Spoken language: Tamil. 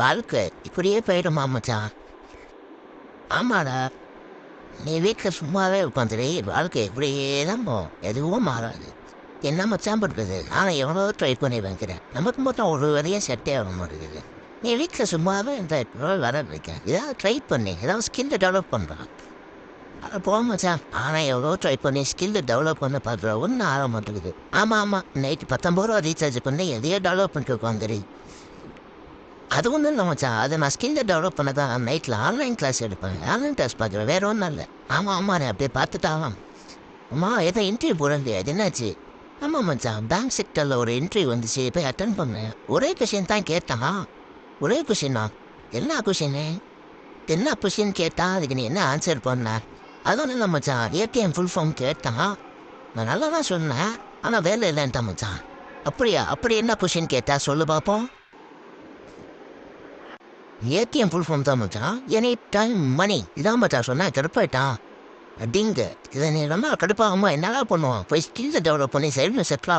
வாழ்க்கை இப்படியே போயிடுமா மச்சான்? ஆமாடா, நீ வீட்டில் சும்மாவே உட்காந்துரு, வாழ்க்கை இப்படியே தான் போகும், எதுவும் மாறாது. என்ன மச்சான் பண்ணுறது? நான் எவ்வளோ ட்ரை பண்ணி வைக்கிறேன், நமக்கு மட்டும் ஒரு வரையும் செட்டே ஆக மாட்டேங்குது. நீ வீட்டில் சும்மாவே இந்த வர வைக்க, ஏதாவது ட்ரை பண்ணி ஏதாவது ஸ்கில்லை டெவலப் பண்ணுறான். அது போக மச்சான், ஆனால் எவ்வளோ ட்ரை பண்ணி ஸ்கில்லை டெவலப் பண்ண பார்க்குற ஒன்றும் ஆக மாட்டேங்குது. ஆமாம் ஆமாம், நைட்டு 19 ரூபா ரீசார்ஜ் பண்ணி எதையோ டெவலப் பண்ணிட்டு உட்காந்துரு. அது ஒன்றும் இல்லை மச்சான், அதை நான் ஸ்கில்லை டெவலப் பண்ண தான் நைட்டில் ஆன்லைன் கிளாஸ் எடுப்பேன், ஆன்லைன் கிளாஸ் பார்க்குறேன், வேறு ஒன்றும் இல்லை. ஆமாம் ஆமாம், நான் அப்படியே பார்த்துட்டாலாம். அம்மா ஏதோ இன்டர்வியூ போகிறேன், அது என்னாச்சு? ஆமாம் மச்சான், பேங்க் செக்டரில் ஒரு இன்டர்வியூ வந்துச்சு, போய் அட்டன் பண்ணேன். ஒரே கொஷின் தான் கேட்டான். ஒரே கொஷினா? என்ன கொஷின்னு? என்ன கொஷின் கேட்டால் அதுக்கு நீ என்ன ஆன்சர் பண்ண? அதுவும் இல்லை மச்சான், ஏடிஎம் ஃபுல் ஃபார்ம் கேட்டான். நான் நல்லா தான் சொன்னேன், ஆனால் வேலை இல்லைன்ட்டான் மச்சான். அப்படியா? அப்படி என்ன கொஷின் கேட்டா சொல்லு பார்ப்போம். ஏடிஎம் ஃபுல் ஃபார்ம் தான் மச்சான், எனி டைம் மணி இதான் மச்சான் சொன்னேன். கடுப்பாயிட்டான். அப்படிங்க இதை நீ ரொம்ப கடுப்பாகுமா என்னடா பண்ணுவோம்? போய் ஸ்கில்லை டெவலப் பண்ணி சைடில் செட்டில்